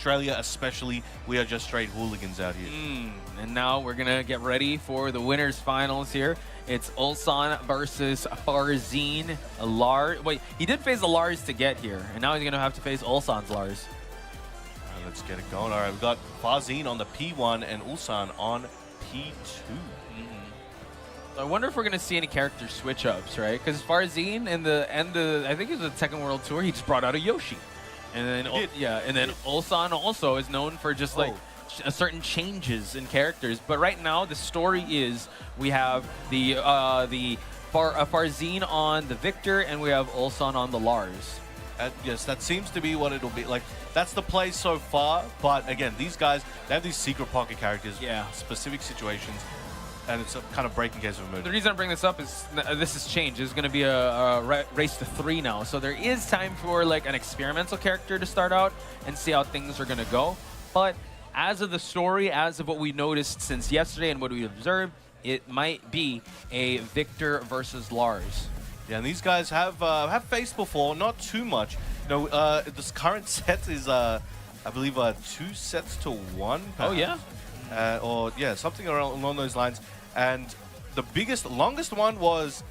Australia especially, we are just straight hooligans out here. And now we're gonna get ready for the winners finals here. It's ULSAN versus FARZEEN. Lars. Wait, he did face a Lars to get here, and now he's gonna have to face ULSAN's Lars. All right, let's get it going. All right, we've got FARZEEN on the P1 and ULSAN on P2. So I wonder if we're gonna see any character switch ups, right? Because FARZEEN in the end of, I think it was the Tekken World Tour, he just brought out a Yoshi. And then ULSAN also is known for just like certain changes in characters. But right now the story is we have the FARZEEN on the Victor and we have ULSAN on the Lars. Yes, that seems to be what it'll be. Like, that's the play so far. But again, these guys, they have these secret pocket characters, specific situations, and it's a kind of breaking case of a move. The reason I bring this up is this has changed. It's going to be a race to 3 now. So there is time for like an experimental character to start out and see how things are going to go. But as of the story, as of what we noticed since yesterday and what we observed, it might be a Victor versus Lars. Yeah, and these guys have faced before, not too much. You know, this current set is, I believe, 2 sets to 1. Perhaps. Oh yeah. Or yeah, something along those lines. And the longest one was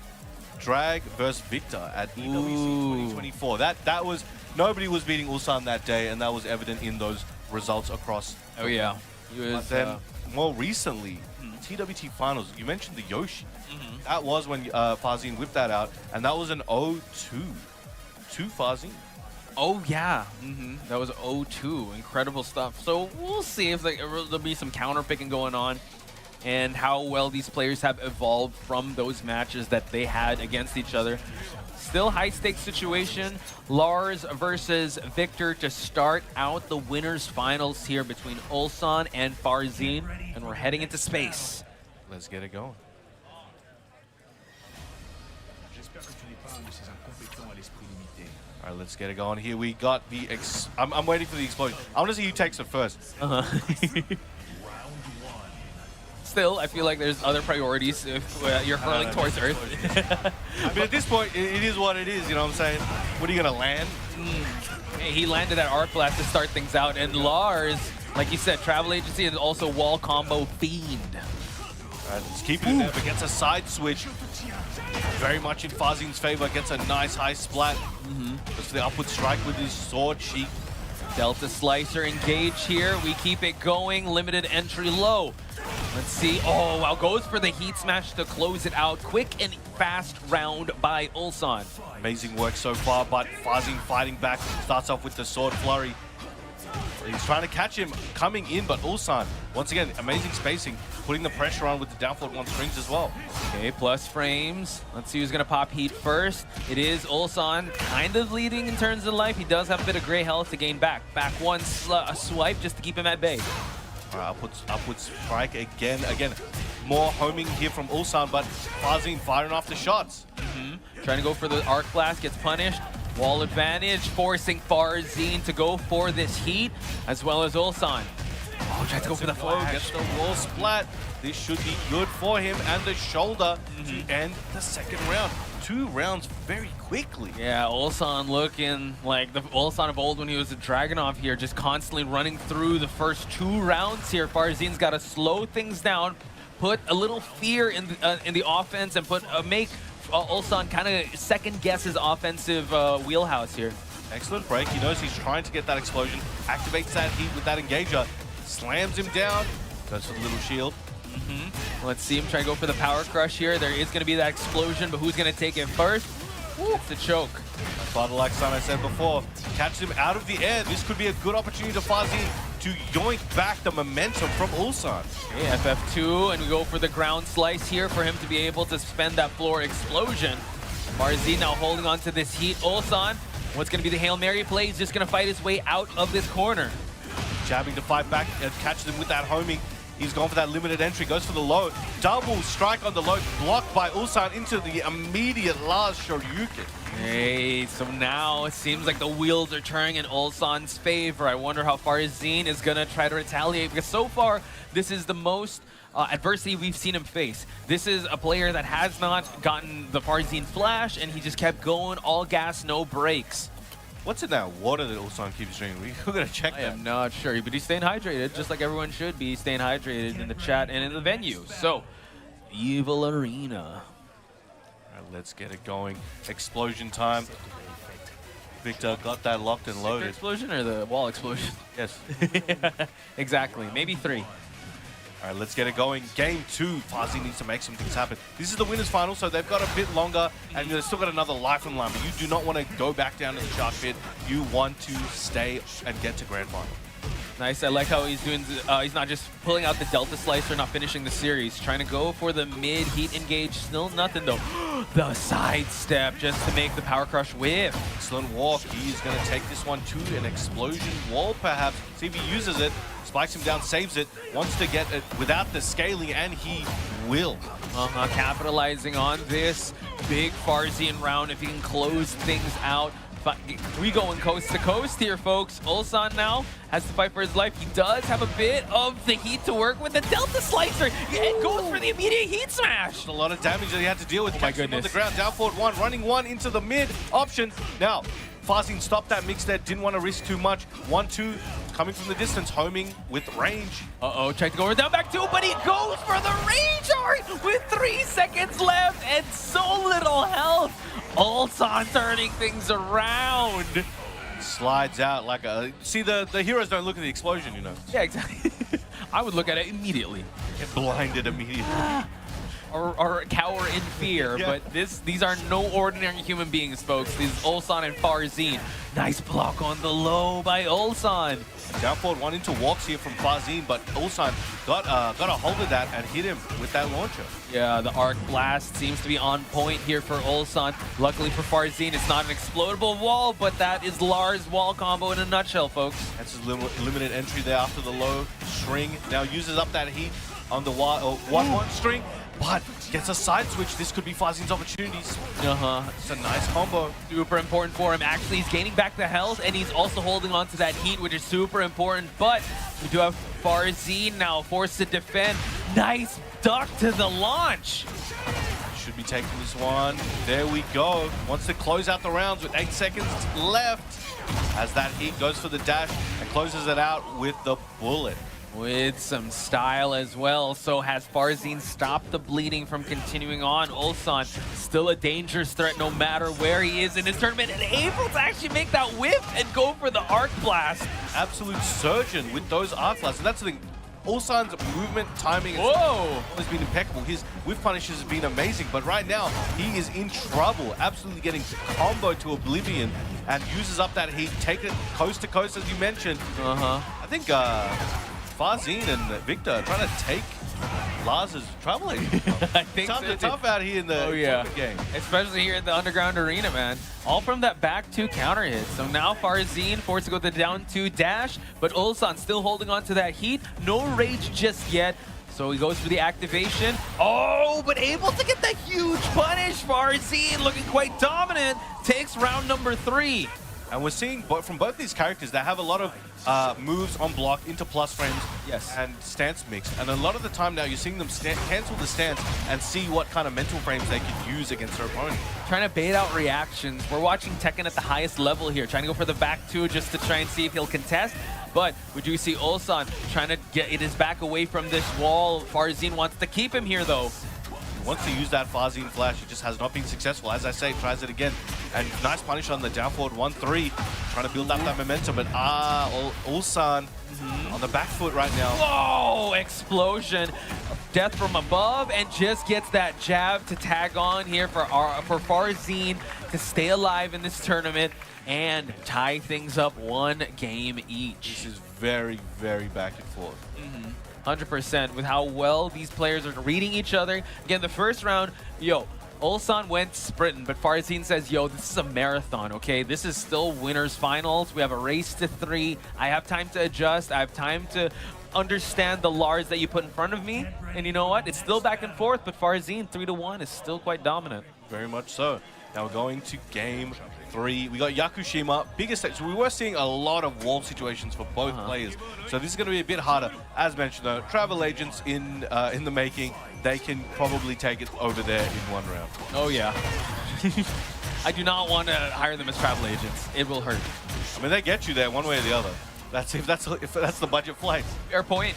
Drag versus Victor at EWC 2024. That was, nobody was beating ULSAN that day, and that was evident in those results across. Oh yeah. But then more recently, TWT finals. You mentioned the Yoshi. That was when FARZEEN whipped that out, and that was an 0-2 to FARZEEN. Oh yeah, that was 0-2. Incredible stuff. So we'll see if there'll be some counter picking going on, and how well these players have evolved from those matches that they had against each other. Still high stakes situation. Lars versus Victor to start out the winners finals here between ULSAN and FARZEEN, and we're heading into space. Let's get it going. All right, let's get it going. Here we got the I'm waiting for the explosion. I want to see who takes it first. Still, I feel like there's other priorities if you're hurling towards Earth. I mean, at this point, it is what it is, you know what I'm saying? What are you going to land? Hey, he landed that arc blast to start things out, and Lars, like you said, travel agency and also wall combo fiend. All right, let's keep it in there, but gets a side switch. Very much in FARZEEN's favor, gets a nice high splat. Goes for the upward strike with his sword cheek. Delta Slicer engage here. We keep it going. Limited entry low. Let's see. Oh, wow. Goes for the heat smash to close it out. Quick and fast round by ULSAN. Amazing work so far, but FARZEEN fighting back. Starts off with the sword flurry. He's trying to catch him coming in, but ULSAN, once again, amazing spacing, putting the pressure on with the down forward 1 strings as well. Okay, plus frames. Let's see who's going to pop heat first. It is ULSAN kind of leading in terms of life. He does have a bit of gray health to gain back. Back one swipe just to keep him at bay. All right, upward strike again. More homing here from ULSAN, but FARZEEN firing off the shots. Trying to go for the arc blast, gets punished. Wall advantage, forcing FARZEEN to go for this heat, as well as ULSAN. Oh, tries to go for the flash. Gets the wall splat. This should be good for him, and the shoulder to end the second round. 2 rounds very quickly. Yeah, ULSAN looking like the ULSAN of old when he was a Dragunov here, just constantly running through the first 2 rounds here. FARZEEN's got to slow things down, put a little fear in the offense, and make ULSAN kind of second guess his offensive wheelhouse here. Excellent break. He knows he's trying to get that explosion. Activates that heat with that engager. Slams him down. Goes for the little shield. Let's see him try to go for the power crush here. There is going to be that explosion, but who's going to take it first? It's the choke. But like I said before, catches him out of the air. This could be a good opportunity to FARZEEN to yoink back the momentum from ULSAN. Okay, FF2, and we go for the ground slice here for him to be able to spend that floor explosion. FARZEEN now holding on to this heat. ULSAN, what's going to be the Hail Mary play? He's just going to fight his way out of this corner. Jabbing to fight back and catches him with that homing. He's gone for that limited entry, goes for the low. Double strike on the low, blocked by ULSAN into the immediate last Shoryuken. Hey, so now it seems like the wheels are turning in ULSAN's favor. I wonder how FARZEEN is going to try to retaliate, because so far, this is the most adversity we've seen him face. This is a player that has not gotten the FARZEEN flash, and he just kept going all gas, no brakes. What's in that water that Ulsan keeps drinking? We're gonna check I that. am not sure, but he's staying hydrated, just like everyone should be staying hydrated in the chat and in the venue. So, Evil Arena. All right, let's get it going. Explosion time. Victor got that locked and Sector loaded. explosion or the wall explosion? Yes. Exactly. Maybe 3. All right, let's get it going. Game 2, FARZEEN needs to make some things happen. This is the winners final, so they've got a bit longer, and they've still got another life on the line, but you do not want to go back down to the shark pit. You want to stay and get to grand final. Nice. I like how he's doing. He's not just pulling out the Delta Slicer, not finishing the series. Trying to go for the mid heat engage. Still nothing though. The side step just to make the power crush whiff. Excellent walk. He's going to take this one to an explosion wall, perhaps. See if he uses it. Spikes him down, saves it. Wants to get it without the scaling, and he will. Capitalizing on this big FARZEEN round. If he can close things out. We going coast to coast here, folks. Ulsan now has to fight for his life. He does have a bit of the heat to work with. The Delta Slicer, it goes for the immediate heat smash. A lot of damage that he had to deal with. Oh my Catches him on goodness. the ground, down forward 1, running 1 into the mid option. Now, FARZEEN stopped that mix there, didn't want to risk too much. 1-2, coming from the distance, homing with range. Uh-oh, tried to go over down back 2, but he goes for the range art with 3 seconds left and so little health. Ulsan turning things around. Slides out like a... See, the heroes don't look at the explosion, you know. Yeah, exactly. I would look at it immediately. Get blinded immediately. Or cower in fear, Yeah. but these are no ordinary human beings, folks. These Ulsan and FARZEEN. Nice block on the low by Ulsan. Down forward 1 into walks here from FARZEEN, but Ulsan got a hold of that and hit him with that launcher. Yeah, the Arc Blast seems to be on point here for Ulsan. Luckily for FARZEEN, it's not an explodable wall, but that is Lars' wall combo in a nutshell, folks. That's his limited entry there after the low string. Now uses up that heat on the 1-1 string, but gets a side switch. This could be FARZEEN's opportunities. It's a nice combo. Super important for him. Actually, he's gaining back the health, and he's also holding on to that heat, which is super important. But we do have FARZEEN now forced to defend. Nice duck to the launch. Should be taking this one. There we go. Wants to close out the rounds with 8 seconds left. As that heat goes for the dash and closes it out with the bullet. With some style as well. So has FARZEEN stopped the bleeding from continuing on? Ulsan still a dangerous threat no matter where he is in his tournament, and able to actually make that whiff and go for the Arc Blast. Absolute surgeon with those arc blasts. And that's the thing. Ulsan's movement, timing has been impeccable. His whiff punishes have been amazing, but right now he is in trouble. Absolutely getting combo to oblivion and uses up that heat. Take it coast to coast, as you mentioned. I think FARZEEN and Victor are trying to take Lars's traveling. I think so. Tough out here in the game. Especially here in the underground arena, man. All from that back 2 counter hit. So now FARZEEN forced to go the down 2 dash, but Ulsan still holding on to that heat. No rage just yet. So he goes for the activation. Oh, but able to get the huge punish. FARZEEN looking quite dominant. Takes round number 3. And we're seeing from both these characters, they have a lot of moves on block into plus frames and stance mix. And a lot of the time now, you're seeing them cancel the stance and see what kind of mental frames they could use against their opponent. Trying to bait out reactions. We're watching Tekken at the highest level here, trying to go for the back 2 just to try and see if he'll contest. But we do see Ulsan trying to get his back away from this wall. FARZEEN wants to keep him here, though. Wants to use that FARZEEN flash. It just has not been successful. As I say, tries it again. And nice punish on the down forward 1-3. Trying to build up that momentum. But Ulsan on the back foot right now. Whoa! Explosion. Death from above, and just gets that jab to tag on here for FARZEEN to stay alive in this tournament and tie things up 1 game each. This is very, very back and forth. 100% with how well these players are reading each other. Again, the first round, Ulsan went sprinting, but FARZEEN says, this is a marathon, okay? This is still winners finals. We have a race to 3. I have time to adjust. I have time to understand the Lars that you put in front of me. And you know what? It's still back and forth, but FARZEEN 3-1 is still quite dominant. Very much so. Now we're going to game 3. We got Yakushima, biggest stage. So we were seeing a lot of wall situations for both players. So this is going to be a bit harder. As mentioned though, travel agents in the making. They can probably take it over there in 1 round. Oh yeah. I do not want to hire them as travel agents. It will hurt. I mean, they get you there one way or the other. That's if that's the budget flight. Fair point.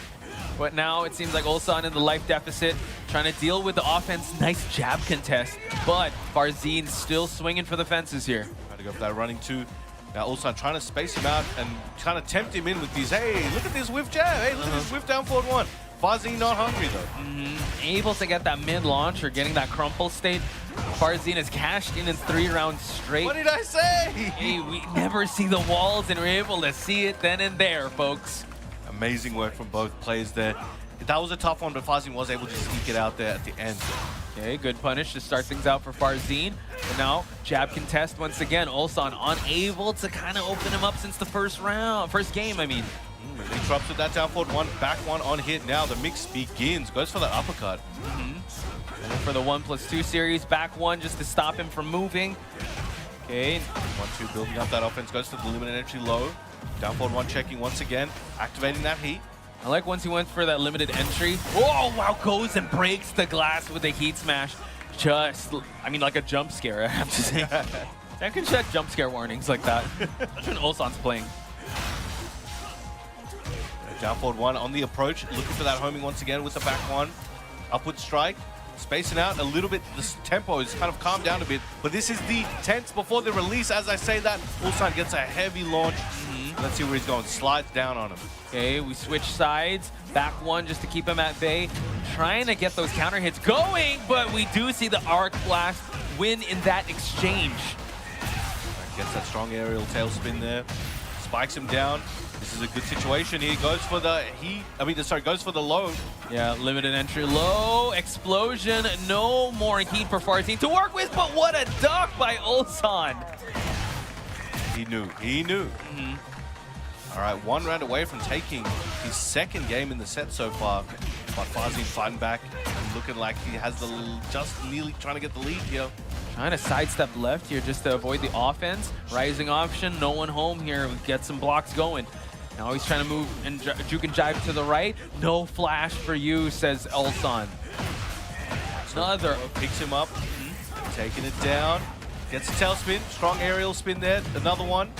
But now it seems like ULSAN in the life deficit, trying to deal with the offense. Nice jab contest, but FARZEEN still swinging for the fences here. Trying to go for that running two. Now ULSAN trying to space him out and kind of tempt him in with these, hey, look at this whiff jab. Hey, look at this whiff down forward one. FARZEEN not hungry though. Able to get that mid launch or getting that crumple state. FARZEEN has cashed in 3 rounds straight. What did I say? Hey, we never see the walls and we're able to see it then and there, folks. Amazing work from both players there. That was a tough one, but FARZEEN was able to sneak it out there at the end. Okay, good punish to start things out for FARZEEN. But now, jab contest once again. ULSAN unable to kind of open him up since the first game, I mean. Interrupted that down forward one, back one on hit. Now the mix begins. Goes for that uppercut. For the 1+2 series, back one just to stop him from moving. Okay. 1-2 building up that offense. Goes for the limited entry low. Down forward one checking once again. Activating that heat. I like once he went for that limited entry. Oh, wow, goes and breaks the glass with a heat smash. Just, I mean, like a jump scare, I have to say. I can check jump scare warnings like that. That's when ULSAN's playing. Down forward one on the approach. Looking for that homing once again with the back one. Upward strike. Spacing out a little bit. This tempo is kind of calmed down a bit. But this is the tense before the release. As I say that, ULSAN gets a heavy launch. Let's see where he's going. Slides down on him. Okay, we switch sides. Back one just to keep him at bay. Trying to get those counter hits going, but we do see the Arc Blast win in that exchange. Gets that strong aerial tail spin there. Spikes him down. This is a good situation. He goes for the goes for the low. Yeah, limited entry low. Explosion. No more heat for FARZEEN to work with, but what a duck by ULSAN. He knew. He knew. All right, 1 round away from taking his 2nd game in the set so far. But FARZEEN fighting back and looking like he has just nearly trying to get the lead here. Trying to sidestep left here just to avoid the offense. Rising option, no one home here. Get some blocks going. Now he's trying to move and juke and jive to the right. No flash for you, says ULSAN. Another. Picks him up, taking it down. Gets a tail spin, strong aerial spin there. Another one.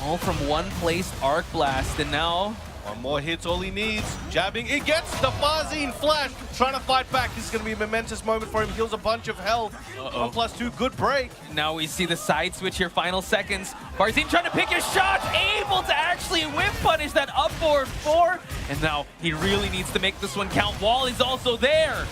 All from one placed Arc Blast, and now one more hit's all he needs. Jabbing, he gets the FARZEEN flash. Trying to fight back. This is going to be a momentous moment for him. Heals a bunch of health. 1+2, good break. Now we see the side switch here, final seconds. FARZEEN trying to pick his shots, able to actually whip punish that up forward 4. And now he really needs to make this one count. Wall is also there.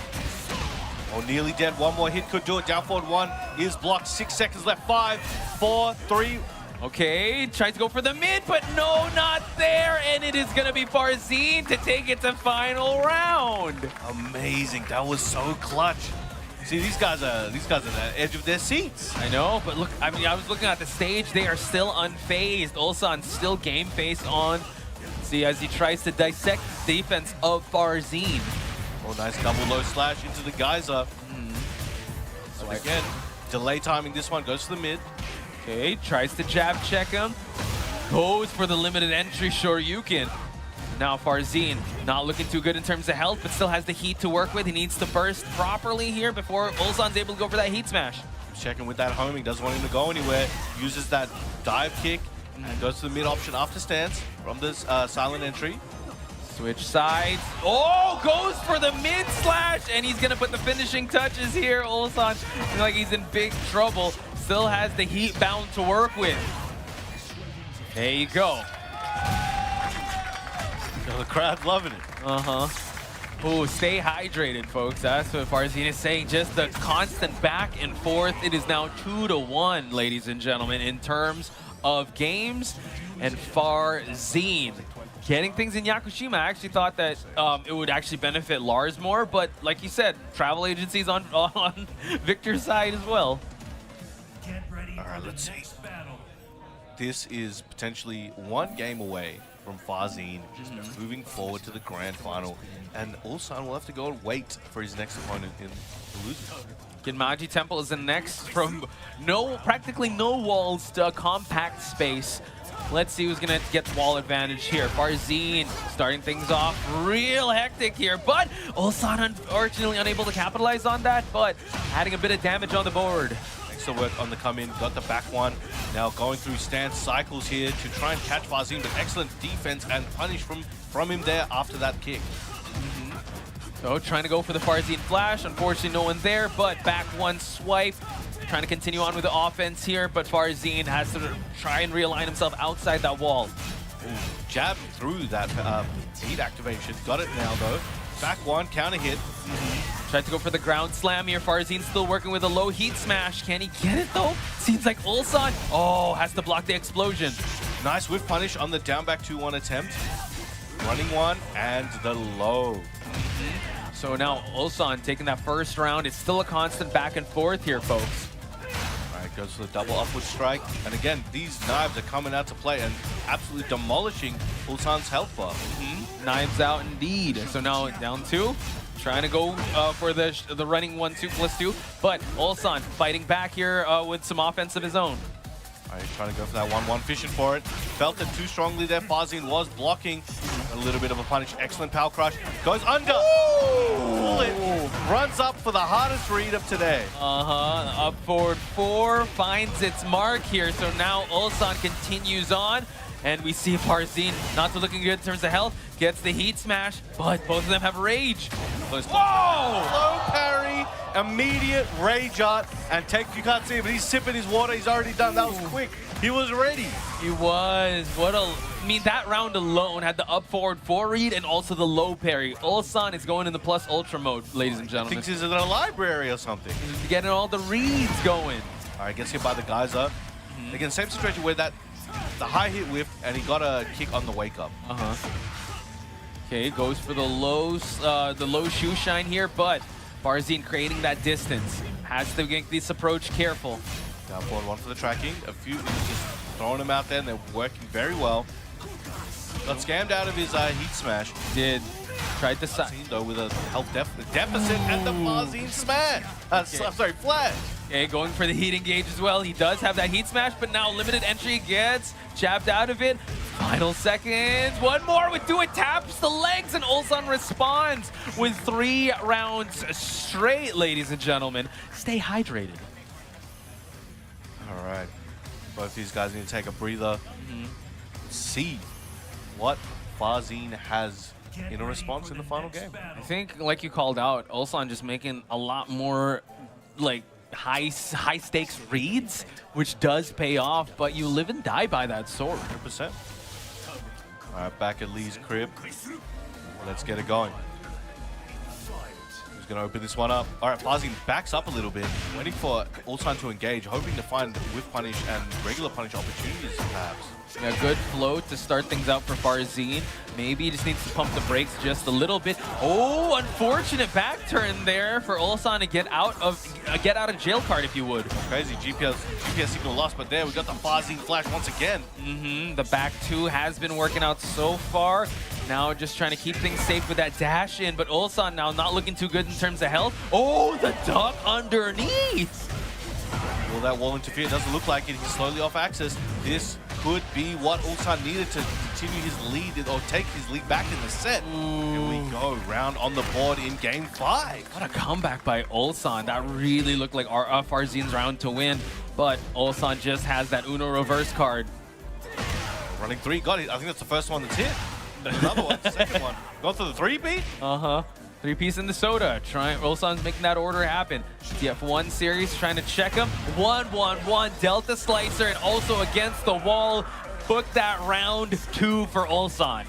Oh, nearly dead. One more hit could do it. Down forward one is blocked. 6 seconds left. 5, 4, 3. Okay, tries to go for the mid, but no, not there. And it is going to be FARZEEN to take it to final round. Amazing. That was so clutch. See, these guys are on the edge of their seats. I know, but look, I mean, I was looking at the stage. They are still unfazed. ULSAN still game face on. See, as he tries to dissect the defense of FARZEEN. Oh, nice double low slash into the geyser. So again, delay timing this one. Goes to the mid. Okay, tries to jab check him. Goes for the limited entry Shoryuken. Now FARZEEN not looking too good in terms of health, but still has the heat to work with. He needs to burst properly here before ULSAN's able to go for that heat smash. Checking with that homing, doesn't want him to go anywhere. Uses that dive kick and goes to the mid option after stance from this silent entry. Switch sides. Oh, goes for the mid slash, and he's gonna put the finishing touches here. ULSAN looks like he's in big trouble. Still has the heat bound to work with. There you go. The crowd loving it. Oh, stay hydrated, folks. That's what FARZEEN is saying. Just the constant back and forth. It is now 2-1, ladies and gentlemen, in terms of games. And FARZEEN getting things in Yakushima. I actually thought that it would actually benefit Lars more, but like you said, travel agencies on Victor's side as well. All right, let's see. This is potentially 1 game away from FARZEEN just moving forward to the grand final, and ULSAN will have to go and wait for his next opponent in the loser. Genmaji Temple is the next from practically no walls to a compact space. Let's see who's going to get the wall advantage here. FARZEEN starting things off real hectic here, but ULSAN unfortunately unable to capitalize on that, but adding a bit of damage on the board. Likes to work on the come in, got the back one. Now going through stance cycles here to try and catch FARZEEN, but excellent defense and punish from him there after that kick. So trying to go for the FARZEEN flash. Unfortunately, no one there, but back one swipe. Trying to continue on with the offense here, but FARZEEN has to try and realign himself outside that wall. Ooh, jab through that heat activation. Got it now, though. Back one, counter hit. Tried to go for the ground slam here. FARZEEN still working with a low heat smash. Can he get it, though? Seems like ULSAN, has to block the explosion. Nice whiff punish on the down back 2-1 attempt. Running one, and the low. So now ULSAN taking that first round. It's still a constant back and forth here, folks. Alright, goes for the double upward strike. And again, these knives are coming out to play and absolutely demolishing ULSAN's health bar. Knives out indeed. So now down 2. Trying to go for the running 1-2+2. But ULSAN fighting back here with some offense of his own. Alright, trying to go for that 1-1, fishing for it. Felt it too strongly there. FARZEEN was blocking. A little bit of a punish. Excellent power crush. Goes under. Pull it. Runs up for the hardest read of today. Up forward 4. Finds its mark here. So now ULSAN continues on. And we see FARZEEN not so looking good in terms of health. Gets the heat smash, but both of them have rage. Whoa! Low parry, immediate rage art, and you can't see it, but he's sipping his water. He's already done. That was quick. He was ready. He was. I mean, that round alone had the up forward 4 read and also the low parry. ULSAN is going in the plus ultra mode, ladies and gentlemen. Thinks he's in a library or something. He's getting all the reads going. All right, gets hit by the geyser. Again, same situation where the high hit whiff, and he got a kick on the wake up. Okay, goes for the low shoe shine here, but FARZEEN creating that distance. Has to make this approach careful. Down forward 1 for the tracking. A few just throwing them out there, and they're working very well. Got scammed out of his heat smash. Did. Tried to FARZEEN, though, with a health deficit and the FARZEEN smash. I'm sorry, flash. Okay, going for the heat engage as well. He does have that heat smash, but now limited entry gets jabbed out of it. Final seconds. One more would do it. Taps the legs, and ULSAN responds with 3 rounds straight, ladies and gentlemen. Stay hydrated. All right. Both these guys need to take a breather. See what FARZEEN has in a response in the final game. I think, like you called out, ULSAN just making a lot more, like, high stakes reads, which does pay off, but you live and die by that sword. 100%. All right, back at Lee's crib. Let's get it going. Who's going to open this one up? All right, FARZEEN backs up a little bit, waiting for ULSAN to engage, hoping to find whiff punish and regular punish opportunities, perhaps. A good float to start things out for FARZEEN. Maybe he just needs to pump the brakes just a little bit. Oh, unfortunate back turn there for ULSAN to get out of jail card, if you would. Crazy GPS signal lost, but there we got the FARZEEN flash once again. The back 2 has been working out so far. Now just trying to keep things safe with that dash in, but ULSAN now not looking too good in terms of health. Oh, the duck underneath. Will that wall interfere? It doesn't look like it. He's slowly off axis. This could be what ULSAN needed to continue his lead or take his lead back in the set. Here we go, round on the board in game 5. What a comeback by ULSAN. That really looked like FARZEEN's round to win, but ULSAN just has that Uno reverse card. Running 3, got it. I think that's the first one that's hit. Another one, the second one. Going for the 3-beat? 3-piece in the soda. ULSAN's making that order happen. TF1 series trying to check him. 1-1-1 Delta Slicer, and also against the wall. Book that round 2 for ULSAN.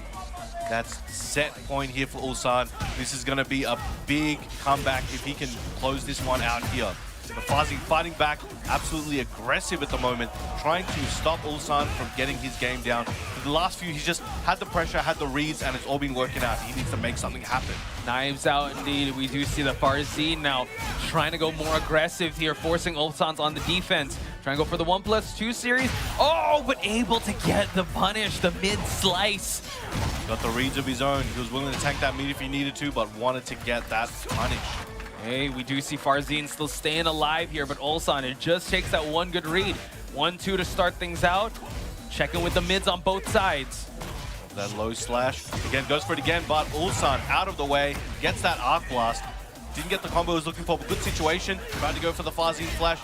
That's set point here for ULSAN. This is going to be a big comeback if he can close this one out here. But FARZEEN fighting back, absolutely aggressive at the moment, trying to stop ULSAN from getting his game down. For the last few, he's just had the pressure, had the reads, and it's all been working out. He needs to make something happen. Knives out indeed. We do see the FARZEEN now trying to go more aggressive here, forcing ULSAN's on the defense. Trying to go for the 1+2 series. Oh, but able to get the punish, the mid slice. Got the reads of his own. He was willing to tank that mid if he needed to, but wanted to get that punish. Hey, we do see FARZEEN still staying alive here, but ULSAN, it just takes that one good read. 1-2 to start things out. Checking with the mids on both sides. That low slash. Again, goes for it again, but ULSAN out of the way. Gets that arc blast. Didn't get the combo he was looking for, but good situation. Tried to go for the FARZEEN flash.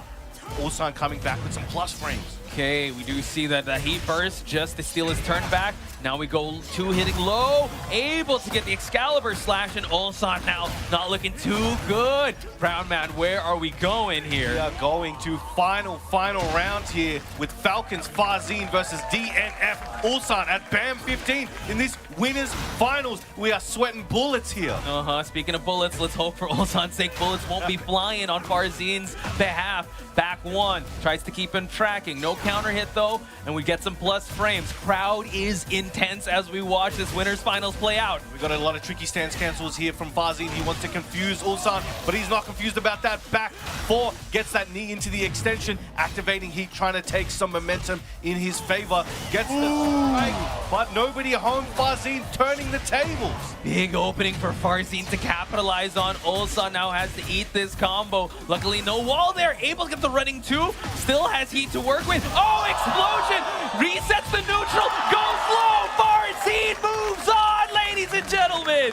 ULSAN coming back with some plus frames. Okay, we do see that the Heat Burst just to steal his turn back. Now we go 2 hitting low, able to get the Excalibur slash, and ULSAN now not looking too good. Brown Man, where are we going here? We are going to final round here with Falcons FARZEEN versus DNF ULSAN at BAM 15 in this winners finals. We are sweating bullets here. Speaking of bullets, let's hope for ULSAN's sake bullets won't be flying on FARZEEN's behalf. Back 1, tries to keep him tracking. No counter hit though, and we get some plus frames. Crowd is intense as we watch this winners finals play out. We got a lot of tricky stance cancels here from FARZEEN. He wants to confuse ULSAN, but he's not confused about that. Back 4 gets that knee into the extension, activating Heat, trying to take some momentum in his favor. Gets the strike, but nobody home. FARZEEN turning the tables. Big opening for FARZEEN to capitalize on. ULSAN now has to eat this combo. Luckily, no wall there. Able to get the running 2. Still has Heat to work with. Oh, explosion! Resets the neutral. Goes low. FARZEEN moves on, ladies and gentlemen.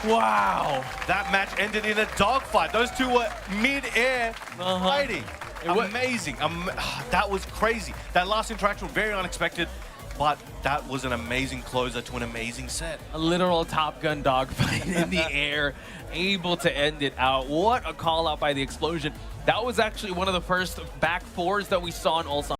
Wow. That match ended in a dogfight. Those two were mid-air fighting. Amazing. That was crazy. That last interaction was very unexpected, but that was an amazing closer to an amazing set. A literal Top Gun dogfight in the air, able to end it out. What a call out by the explosion. That was actually one of the first back 4s that we saw in ULSAN.